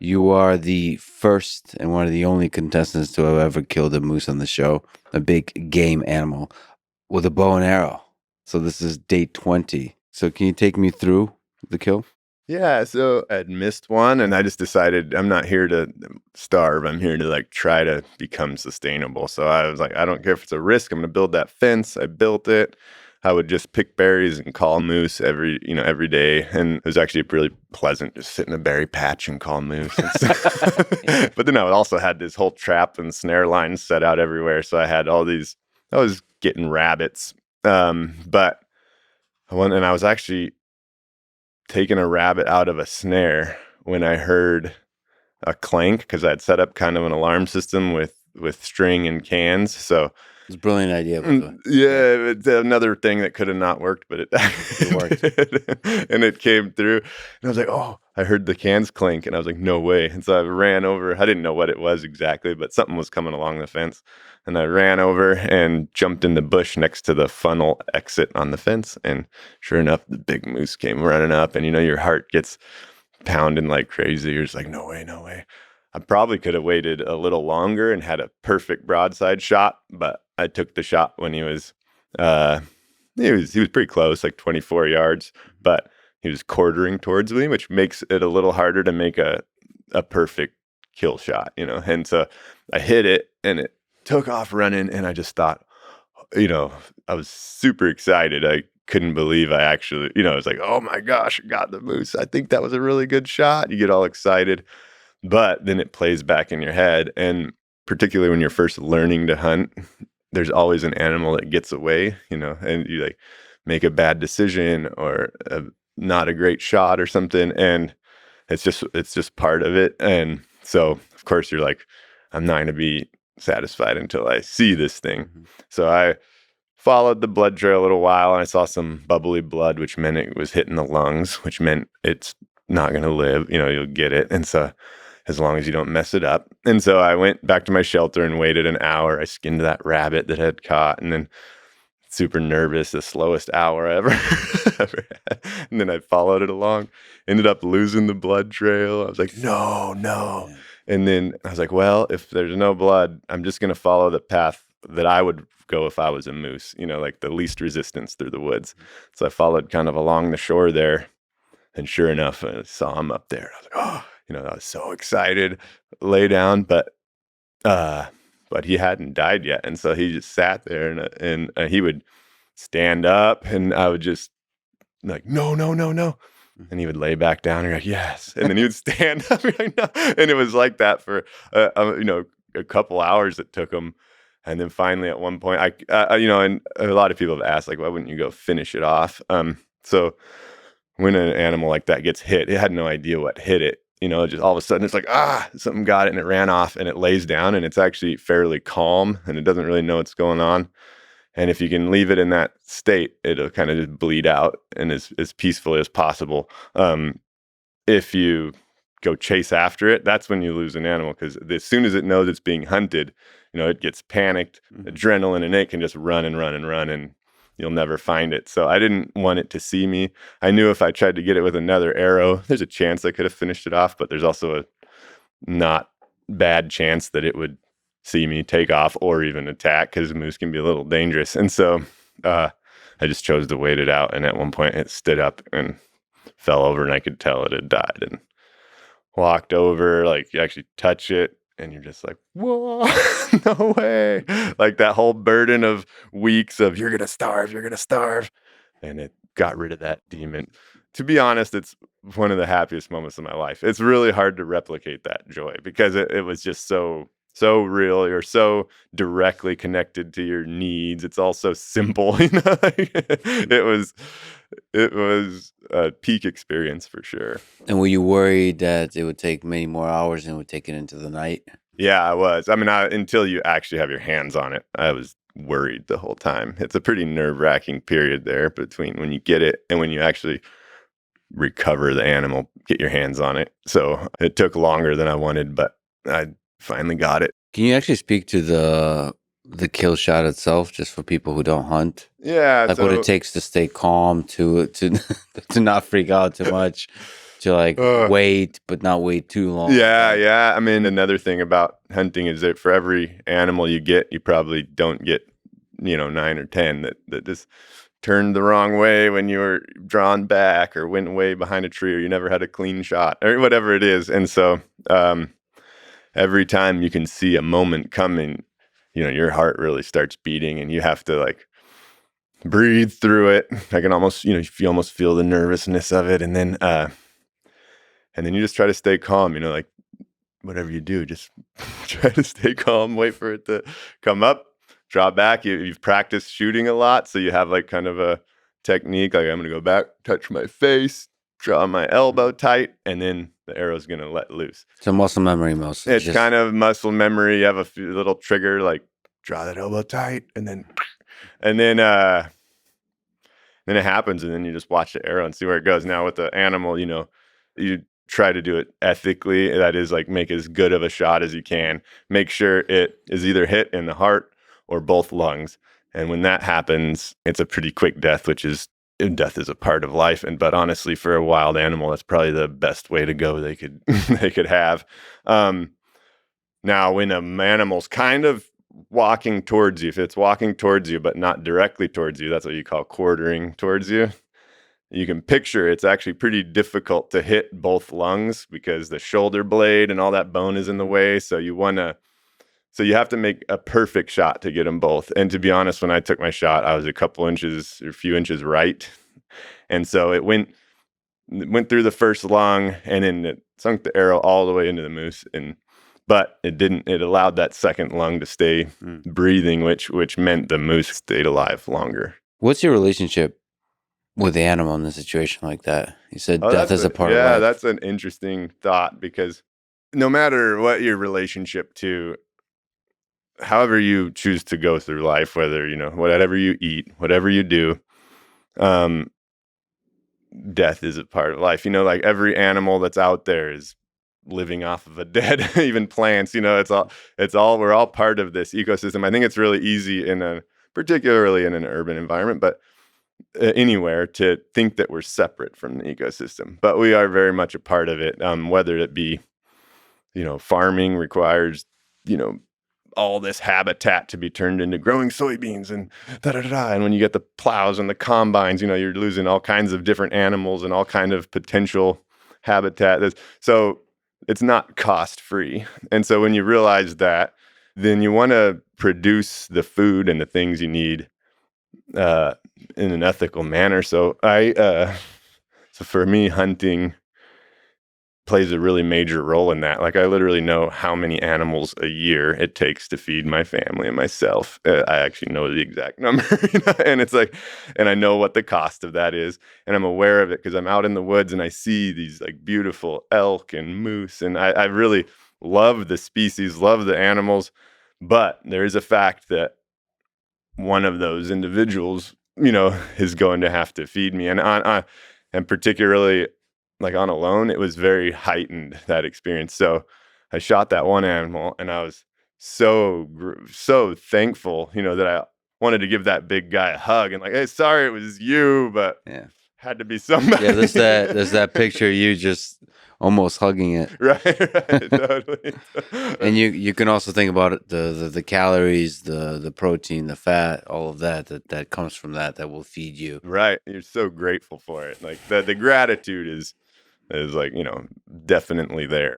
You are the first and one of the only contestants to have ever killed a moose on the show, a big game animal, with a bow and arrow. So this is day 20. So can you take me through the kill? Yeah, so I'd missed one and I just decided I'm not here to starve. I'm here to like try to become sustainable. So I was like, I don't care if it's a risk. I'm going to build that fence. I built it. I would just pick berries and call moose every day. And it was actually really pleasant just sit in a berry patch and call moose. And but then I also had this whole trap and snare line set out everywhere. So I had all these, I was getting rabbits. But I was actually taking a rabbit out of a snare when I heard a clank because I'd set up kind of an alarm system with string and cans. So It's a brilliant idea. By the way. yeah, it's another thing that could have not worked, but it worked. and it came through. And I was like, oh, I heard the cans clink, and I was like, no way. And so I ran over. I didn't know what it was exactly, but something was coming along the fence. And I ran over and jumped in the bush next to the funnel exit on the fence. And sure enough, the big moose came running up, and your heart gets pounding like crazy. You're just like, no way, no way. I probably could have waited a little longer and had a perfect broadside shot, but I took the shot when he was pretty close, like 24 yards, but he was quartering towards me, which makes it a little harder to make a perfect kill shot, And so I hit it and it took off running, and I just thought, I was super excited. I couldn't believe I actually, I was like, oh my gosh, I got the moose. I think that was a really good shot. You get all excited, but then it plays back in your head. And particularly when you're first learning to hunt, there's always an animal that gets away, and you like make a bad decision or not a great shot or something. And it's just part of it. And so of course you're like, I'm not going to be satisfied until I see this thing. Mm-hmm. So I followed the blood trail a little while, and I saw some bubbly blood, which meant it was hitting the lungs, which meant it's not going to live, you'll get it. And so as long as you don't mess it up. And so I went back to my shelter and waited an hour. I skinned that rabbit that I had caught, and then super nervous, the slowest hour I ever had. And then I followed it along, ended up losing the blood trail. I was like, no. Yeah. And then I was like, well, if there's no blood, I'm just going to follow the path that I would go if I was a moose, like the least resistance through the woods. So I followed kind of along the shore there. And sure enough, I saw him up there. I was like, oh, I was so excited, lay down, but he hadn't died yet. And so he just sat there and he would stand up, and I would just like, no. And he would lay back down and like, yes. And then he would stand up and like, no. And it was like that for, a couple hours it took him. And then finally at one point, and a lot of people have asked, like, why wouldn't you go finish it off? So when an animal like that gets hit, it had no idea what hit it. Just all of a sudden it's like, something got it, and it ran off, and it lays down, and it's actually fairly calm, and it doesn't really know what's going on. And if you can leave it in that state, it'll kind of just bleed out and as peacefully as possible. If you go chase after it, that's when you lose an animal, because as soon as it knows it's being hunted, it gets panicked, adrenaline, and it can just run, and you'll never find it. So I didn't want it to see me. I knew if I tried to get it with another arrow, there's a chance I could have finished it off, but there's also a not bad chance that it would see me take off or even attack, because moose can be a little dangerous. And so I just chose to wait it out. And at one point it stood up and fell over, and I could tell it had died, and walked over, like you actually touch it, and you're just like, whoa, no way. Like that whole burden of weeks of you're going to starve. And it got rid of that demon. To be honest, it's one of the happiest moments of my life. It's really hard to replicate that joy, because it was just so real. You're so directly connected to your needs. It's all so simple. It was a peak experience for sure. And were you worried that it would take many more hours and it would take it into the night? Yeah, I was. I mean, until you actually have your hands on it, I was worried the whole time. It's a pretty nerve-wracking period there between when you get it and when you actually recover the animal, get your hands on it. So it took longer than I wanted, but I finally got it. Can you actually speak to the kill shot itself, just for people who don't hunt? Yeah, like what it takes to stay calm, to not freak out too much. to like Ugh. wait, but not wait too long. Yeah, Like, yeah. I mean, another thing about hunting is that for every animal you get, you probably don't get, 9 or 10 that just turned the wrong way when you were drawn back or went way behind a tree or you never had a clean shot or whatever it is. And so every time you can see a moment coming, your heart really starts beating and you have to like breathe through it. I can almost, you almost feel the nervousness of it. And then you just try to stay calm, like whatever you do, just try to stay calm, wait for it to come up, draw back. You've practiced shooting a lot. So you have like kind of a technique, like I'm going to go back, touch my face, draw my elbow tight, and then the arrow's going to let loose. it's a muscle memory mostly. It's kind of muscle memory. You have a little trigger, like draw that elbow tight, and then it happens, and then you just watch the arrow and see where it goes. Now with the animal, you try to do it ethically. That is like make as good of a shot as you can. Make sure it is either hit in the heart or both lungs. And when that happens, it's a pretty quick death, death is a part of life. But honestly, for a wild animal, that's probably the best way to go they could they could have. Now, when an animal's kind of walking towards you, if it's walking towards you but not directly towards you, that's what you call quartering towards you. You can picture it's actually pretty difficult to hit both lungs because the shoulder blade and all that bone is in the way. So you have to make a perfect shot to get them both. And to be honest, when I took my shot, I was a few inches right. And so it went through the first lung and then it sunk the arrow all the way into the moose. But it didn't. It allowed that second lung to stay breathing, which meant the moose stayed alive longer. What's your relationship with the animal in a situation like that? You said death is a part of life. Yeah, that's an interesting thought because no matter what your relationship to, however you choose to go through life, whether, whatever you eat, whatever you do, death is a part of life. Like every animal that's out there is living off of a dead, even plants, we're all part of this ecosystem. I think it's really easy particularly in an urban environment, but anywhere to think that we're separate from the ecosystem, but we are very much a part of it. Whether it be, farming requires, all this habitat to be turned into growing soybeans and and when you get the plows and the combines, you're losing all kinds of different animals and all kind of potential habitat. So it's not cost free. And so when you realize that, then you want to produce the food and the things you need in an ethical manner. So for me, hunting plays a really major role in that. Like I literally know how many animals a year it takes to feed my family and myself. I actually know the exact number, and it's like, and I know what the cost of that is, and I'm aware of it because I'm out in the woods and I see these like beautiful elk and moose, and I really love the species, love the animals, but there is a fact that one of those individuals, is going to have to feed me, and particularly like on alone, it was very heightened, that experience. So I shot that one animal and I was so thankful, that I wanted to give that big guy a hug and like, hey, sorry it was you, but had to be somebody. Yeah, there's that picture of you just almost hugging it. Right, totally. And you can also think about it, the calories, the protein, the fat, all of that comes from that will feed you. Right. You're so grateful for it. Like the gratitude is like, definitely there.